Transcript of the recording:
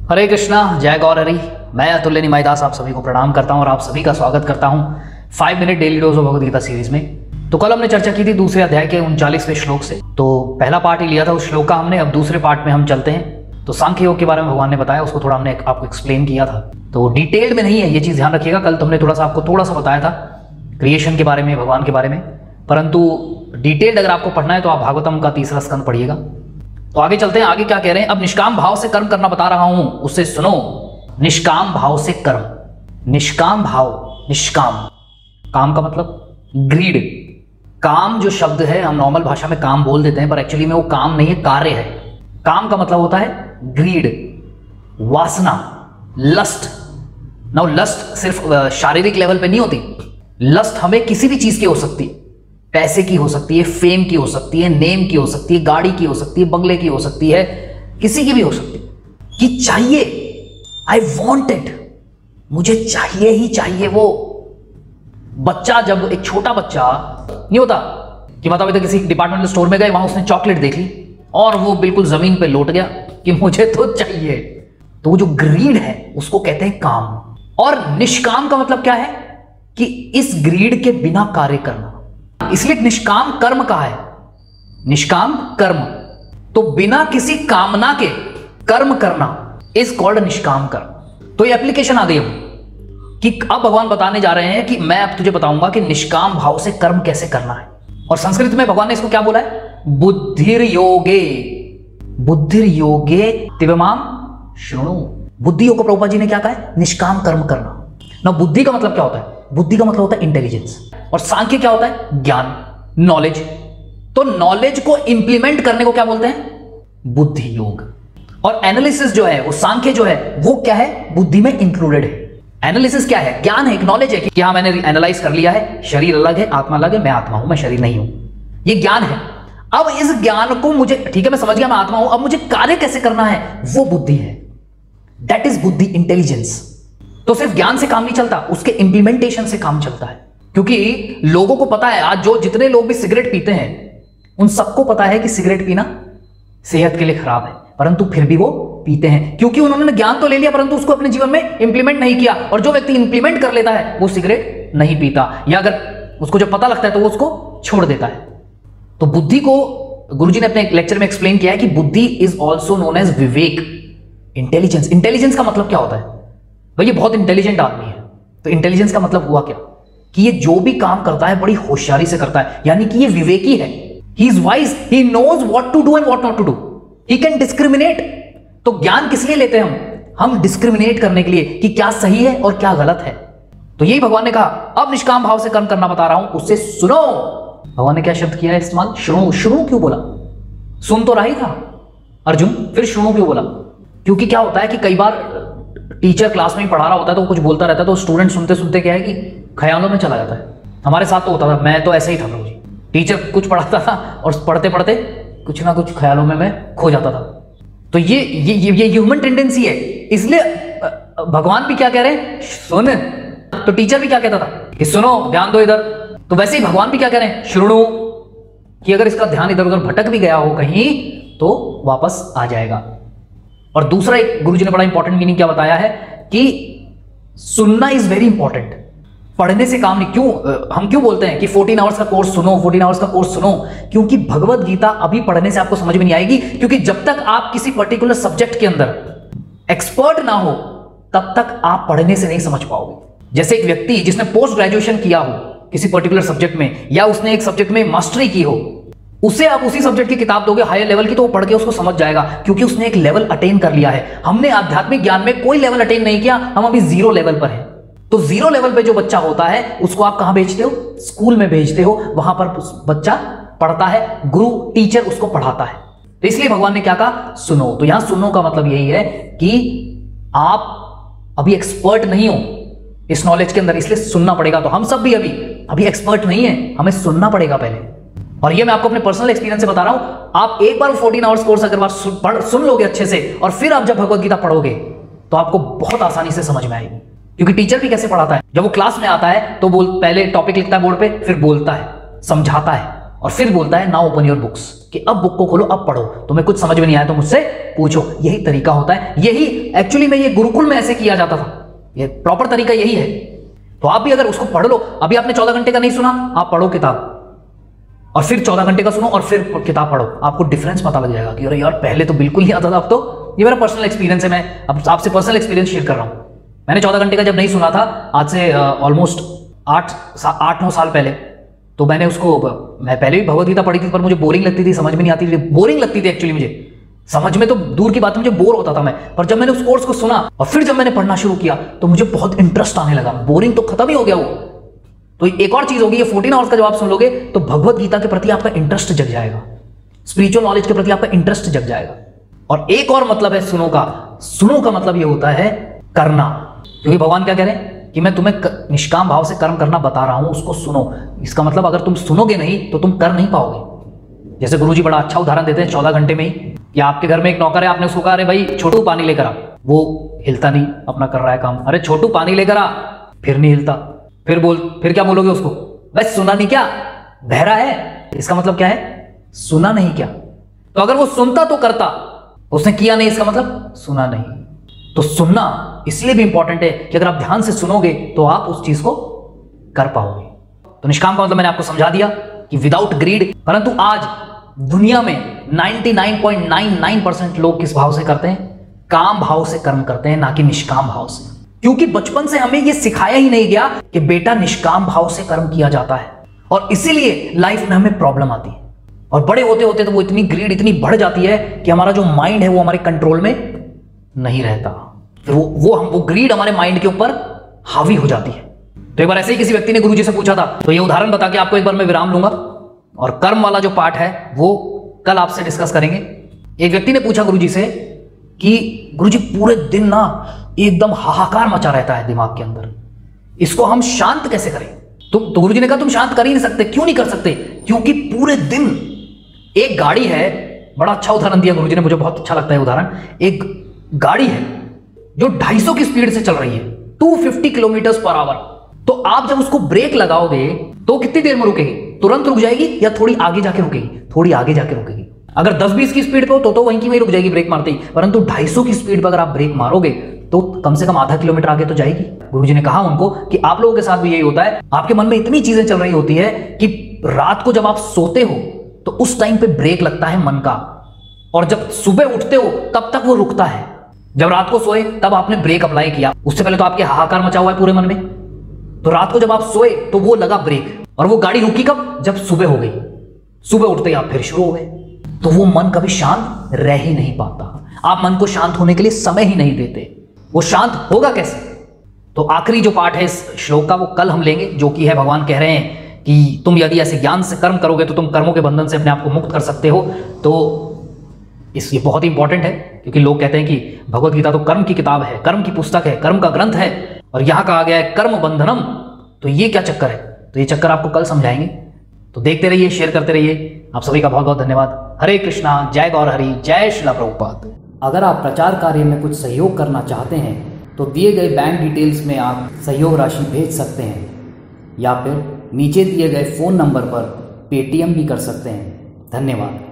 हरे कृष्णा, जय गौर हरि। मैं अतुल्य निमाईदास आप सभी को प्रणाम करता हूं और आप सभी का स्वागत करता हूं 5 minute daily dose of Bhagavad Gita series में। तो कल हमने चर्चा की थी दूसरे अध्याय के 39वें श्लोक से। तो पहला पार्ट ही लिया था उस श्लोक का हमने। अब दूसरे पार्ट में हम चलते हैं। तो सांख्य योग के बारे में भगवान ने बताया, उसको थोड़ा हमने आपको एक्सप्लेन किया था। तो डिटेल्ड में नहीं है, ये चीज ध्यान रखिएगा। कल तो हमने आपको थोड़ा सा बताया था क्रिएशन के बारे में, भगवान के बारे में, परंतु डिटेल्ड अगर आपको पढ़ना है तो आप भागवतम का 3रा स्कंद पढ़िएगा। तो आगे चलते हैं। आगे क्या कह रहे हैं? अब निष्काम भाव से कर्म करना बता रहा हूं, उससे सुनो। निष्काम भाव से कर्म। निष्काम भाव, निष्काम, काम का मतलब ग्रीड। काम जो शब्द है हम नॉर्मल भाषा में काम बोल देते हैं, पर एक्चुअली में वो काम नहीं है, कार्य है। काम का मतलब होता है ग्रीड, वासना, लस्ट। नाउ लस्ट सिर्फ शारीरिक लेवल पे नहीं होती। लस्ट हमें किसी भी चीज की हो सकती है। पैसे की हो सकती है, फेम की हो सकती है, नेम की हो सकती है, गाड़ी की हो सकती है, बंगले की हो सकती है, किसी की भी हो सकती है। कि चाहिए, आई वॉन्ट इट, मुझे चाहिए ही चाहिए। वो बच्चा, जब एक छोटा बच्चा नहीं होता कि मतलब तो किसी डिपार्टमेंटल स्टोर में गए, वहां उसने चॉकलेट देख ली और वो बिल्कुल जमीन पे लौट गया कि मुझे तो चाहिए। तो वो जो ग्रीड है उसको कहते हैं काम। और निष्काम का मतलब क्या है? कि इस ग्रीड के बिना कार्य करना। इसलिए निष्काम कर्म कहा है। निष्काम कर्म, तो बिना किसी कामना के कर्म करना इज कॉल्ड निष्काम कर्म। तो ये एप्लीकेशन आ गई कि अब भगवान बताने जा रहे हैं कि मैं अब तुझे बताऊंगा कि निष्काम भाव से कर्म कैसे करना है। और संस्कृत में भगवान ने इसको क्या बोला है? बुद्धिर योगे, बुद्धिर योगे तिवमाम शृणु। बुद्धि योग को प्रभुपाद जी ने क्या कहा है? निष्काम कर्म करना। ना बुद्धि का मतलब क्या होता है? बुद्धि का मतलब होता है इंटेलिजेंस। और सांख्य क्या होता है? ज्ञान, नॉलेज। तो नॉलेज को इंप्लीमेंट करने को क्या बोलते हैं? बुद्धि योग। और एनालिसिस जो है, वो सांख्य जो है, वो क्या है? बुद्धि में इंक्लूडेड है। एनालिसिस क्या है? ज्ञान है, एक नॉलेज है कि हाँ मैंने एनालाइज कर लिया है, शरीर अलग है, आत्मा अलग है, मैं आत्मा हूं, मैं शरीर नहीं हूं। ये ज्ञान है। अब इस ज्ञान को मुझे, ठीक है मैं समझ गया मैं आत्मा हूं, अब मुझे कार्य कैसे करना है, वो बुद्धि है। दैट इज बुद्धि, इंटेलिजेंस। तो सिर्फ ज्ञान से काम नहीं चलता, उसके इंप्लीमेंटेशन से काम चलता है। क्योंकि लोगों को पता है, आज जो जितने लोग भी सिगरेट पीते हैं उन सबको पता है कि सिगरेट पीना सेहत के लिए खराब है, परंतु फिर भी वो पीते हैं। क्योंकि उन्होंने ज्ञान तो ले लिया परंतु उसको अपने जीवन में इंप्लीमेंट नहीं किया। और जो व्यक्ति इंप्लीमेंट कर लेता है वो सिगरेट नहीं पीता, या अगर उसको जब पता लगता है तो वो उसको छोड़ देता है। तो बुद्धि को गुरुजी ने अपने एक लेक्चर में एक्सप्लेन किया है कि बुद्धि इज ऑल्सो नोन एज विवेक, इंटेलिजेंस। इंटेलिजेंस का मतलब क्या होता है? भाई ये बहुत इंटेलिजेंट आदमी है। तो इंटेलिजेंस का मतलब हुआ क्या? कि ये जो भी काम करता है बड़ी होशियारी से करता है, यानी कि ये विवेकी है। He is wise, he knows what to do and what not to do, he can discriminate. तो ज्ञान किस लिए लेते हैं हम डिस्क्रिमिनेट करने के लिए कि क्या सही है और क्या गलत है। तो यही भगवान ने कहा अब निष्काम भाव से कर्म करना बता रहा हूं, उससे सुनो। भगवान ने क्या शब्द किया है इस्तेमाल? शुणु। शुणु क्यों बोला? सुन तो रहा ही था अर्जुन, फिर शुणु क्यों बोला? क्योंकि क्या होता है कि कई बार टीचर क्लास में ही पढ़ा रहा होता है तो कुछ बोलता रहता है, तो स्टूडेंट सुनते सुनते क्या है कि ख्यालों में चला जाता है। हमारे साथ तो होता था, मैं तो ऐसे ही था प्रभु जी। टीचर कुछ पढ़ाता था और पढ़ते पढ़ते कुछ ना कुछ ख्यालों में मैं खो जाता था। तो ये ह्यूमन टेंडेंसी है। इसलिए भगवान भी क्या कह रहे हैं? सुन। तो टीचर भी क्या कहता था कि सुनो, ध्यान दो इधर। तो वैसे ही भगवान भी क्या कह रहे हैं? शुणु, कि अगर इसका ध्यान इधर उधर भटक भी गया हो कहीं तो वापस आ जाएगा। और दूसरा एक गुरुजी ने बड़ा इंपॉर्टेंट मीनिंग क्या बताया है कि सुनना इज वेरी इंपॉर्टेंट। पढ़ने से काम नहीं। हम क्यों बोलते हैं कि 14 आवर्स का कोर्स सुनो, 14 आवर्स का कोर्स सुनो? क्योंकि भगवत गीता अभी पढ़ने से आपको समझ में नहीं आएगी। क्योंकि जब तक आप किसी पर्टिकुलर सब्जेक्ट के अंदर एक्सपर्ट ना हो तब तक आप पढ़ने से नहीं समझ पाओगे। जैसे एक व्यक्ति जिसने पोस्ट ग्रेजुएशन किया हो किसी पर्टिकुलर सब्जेक्ट में, या उसने एक सब्जेक्ट में मास्टरी की हो, उसे आप उसी सब्जेक्ट की किताब दोगे हायर लेवल की, तो वो पढ़ के उसको समझ जाएगा, क्योंकि उसने एक लेवल अटेन कर लिया है। हमने आध्यात्मिक ज्ञान में कोई लेवल अटेन नहीं किया, हम अभी 0 लेवल पर हैं। तो 0 लेवल पे जो बच्चा होता है उसको आप कहां भेजते हो? स्कूल में भेजते हो। वहां पर बच्चा पढ़ता है, गुरु टीचर उसको पढ़ाता है। तो इसलिए भगवान ने क्या कहा? सुनो। तो यहां सुनो का मतलब यही है कि आप अभी एक्सपर्ट नहीं हो इस नॉलेज के अंदर, इसलिए सुनना पड़ेगा। तो हम सब भी अभी एक्सपर्ट नहीं है, हमें सुनना पड़ेगा पहले। और ये मैं आपको अपने पर्सनल एक्सपीरियंस से बता रहा हूं। आप एक बार 14 आवर्स कोर्स अगर बार सुन लोगे अच्छे से, और फिर आप जब भगवत गीता पढ़ोगे तो आपको बहुत आसानी से समझ में आएगी। क्योंकि टीचर भी कैसे पढ़ाता है, जब वो क्लास में आता है तो पहले टॉपिक लिखता है बोर्ड पे, फिर बोलता है, समझाता है, और फिर बोलता है नाउ ओपन योर बुक्स, कि अब बुक को खोलो, अब पढ़ो, तुम्हें कुछ समझ में नहीं आया तो मुझसे पूछो। यही तरीका होता है, यही एक्चुअली में ये गुरुकुल में ऐसे किया जाता था, ये प्रॉपर तरीका यही है। तो आप भी अगर उसको पढ़ लो, अभी आपने 14 घंटे का नहीं सुना, आप पढ़ो किताब और फिर 14 घंटे का सुनो और फिर किताब पढ़ो, आपको डिफरेंस पता लग जाएगा कि अरे यार पहले तो बिल्कुल नहीं आता था, अब तो। ये मेरा पर्सनल एक्सपीरियंस है, मैं अब आपसे पर्सनल एक्सपीरियंस शेयर कर रहा हूं। मैंने 14 घंटे का जब नहीं सुना था, आज से ऑलमोस्ट 8-9 साल पहले, तो मैंने उसको, मैं पहले भी भगवद गीता पढ़ी थी पर मुझे बोरिंग लगती थी, समझ में नहीं आती थी, बोरिंग लगती थी एक्चुअली मुझे, समझ में तो दूर की बात, मुझे बोर होता था मैं। पर जब मैंने उस कोर्स को सुना और फिर जब मैंने पढ़ना शुरू किया तो मुझे बहुत इंटरेस्ट आने लगा, बोरिंग तो खत्म ही हो गया वो। तो एक और चीज होगी, ये 14 आवर्स का जब आप सुन लोगे तो भगवद गीता के प्रति आपका इंटरेस्ट जग जाएगा, स्पिरिचुअल नॉलेज के प्रति आपका इंटरेस्ट जग जाएगा। और एक और मतलब है सुनो का मतलब ये होता है करना, क्योंकि भगवान क्या कह रहे हैं कि मैं तुम्हें निष्काम भाव से कर्म करना बता रहा हूं, उसको सुनो। इसका मतलब अगर तुम सुनोगे नहीं तो तुम कर नहीं पाओगे। जैसे गुरुजी बड़ा अच्छा उदाहरण देते हैं 14 घंटे में ही, कि आपके घर में एक नौकर है, आपने उसको कहा अरे भाई छोटू पानी लेकर आ, वो हिलता नहीं, अपना कर रहा है काम, अरे छोटू पानी लेकर आ, फिर नहीं हिलता, फिर क्या बोलोगे उसको, बस सुना नहीं क्या, बहरा है। इसका मतलब क्या है, सुना नहीं क्या। तो अगर वो सुनता तो करता, उसने किया नहीं, इसका मतलब सुना नहीं। तो सुनना इसलिए भी इंपॉर्टेंट है कि अगर आप ध्यान से सुनोगे तो आप उस चीज को कर पाओगे। तो निष्काम का मतलब मैंने आपको समझा दिया कि विदाउट ग्रीड। परंतु आज दुनिया में 99.99% लोग किस भाव से करते हैं, काम भाव से कर्म करते हैं, ना कि निष्काम भाव से। क्योंकि बचपन से हमें यह सिखाया ही नहीं गया कि बेटा निष्काम भाव से कर्म किया जाता है, और इसीलिए लाइफ में हमें प्रॉब्लम आती है। और बड़े होते होते तो वो इतनी ग्रीड इतनी बढ़ जाती है कि हमारा जो माइंड है वो हमारे कंट्रोल में नहीं रहता, फिर वो ग्रीड हमारे माइंड के ऊपर हावी हो जाती है। तो एक बार ऐसे ही किसी व्यक्ति ने गुरुजी से पूछा था, तो ये उदाहरण बता के आपको एक बार मैं विराम लूंगा, और कर्म वाला जो पार्ट है वो कल आपसे डिस्कस करेंगे। एक व्यक्ति ने पूछा गुरुजी से कि गुरुजी पूरे दिन ना एकदम हाहाकार मचा रहता है दिमाग के अंदर, इसको हम शांत कैसे करें। तो गुरुजी ने कहा तुम शांत कर ही नहीं सकते। क्यों नहीं कर सकते, क्योंकि पूरे दिन एक गाड़ी है, बड़ा अच्छा उदाहरण दिया गुरुजी ने, मुझे बहुत अच्छा लगता है उदाहरण। एक गाड़ी है जो 250 की स्पीड से चल रही है, 250 किलोमीटर पर आवर। तो आप जब उसको ब्रेक लगाओगे तो कितनी देर में रुकेगी, तुरंत रुक जाएगी या थोड़ी आगे जाके रुकेगी, थोड़ी आगे जाके रुकेगी। अगर 10-20 की स्पीड पे हो तो वहीं की वहीं रुक जाएगी ब्रेक मारते ही, परंतु 250 की स्पीड पर अगर आप ब्रेक मारोगे तो कम से कम आधा किलोमीटर आगे तो जाएगी। गुरुजी ने कहा उनको कि आप लोगों के साथ भी यही होता है, आपके मन में इतनी चीजें चल रही होती है कि रात को जब आप सोते हो तो उस टाइम पे ब्रेक लगता है मन का, और जब सुबह उठते हो तब तक वो रुकता है। जब रात को सोए तब आपने ब्रेक अप्लाई किया, उससे पहले तो आपके हाहाकार मचा हुआ है पूरे मन में, तो रात को जब आप सोए तो वो लगा ब्रेक, और वो गाड़ी रुकी कब, जब सुबह हो गई। सुबह उठते ही आप फिर शुरू हो गए, तो वो मन कभी शांत रह ही नहीं पाता। आप मन को शांत होने के लिए समय ही नहीं देते, वो शांत होगा कैसे। तो आखिरी जो पार्ट है इस श्लोक का वो कल हम लेंगे, जो कि है भगवान कह रहे हैं कि तुम यदि ऐसे ज्ञान से कर्म करोगे तो तुम कर्मों के बंधन से अपने आप को मुक्त कर सकते हो। तो ये बहुत ही इंपॉर्टेंट है, क्योंकि लोग कहते हैं कि भगवद गीता तो कर्म की किताब है, कर्म की पुस्तक है, कर्म का ग्रंथ है, और यहां कहा गया है कर्म बंधनम। तो ये क्या चक्कर है, तो ये चक्कर आपको कल समझाएंगे। तो देखते रहिए, शेयर करते रहिए। आप सभी का बहुत बहुत धन्यवाद। हरे कृष्णा, जय गौर हरि, जय श्रील प्रभुपाद। अगर आप प्रचार कार्य में कुछ सहयोग करना चाहते हैं तो दिए गए बैंक डिटेल्स में आप सहयोग राशि भेज सकते हैं, या फिर नीचे दिए गए फोन नंबर पर पेटीएम भी कर सकते हैं। धन्यवाद।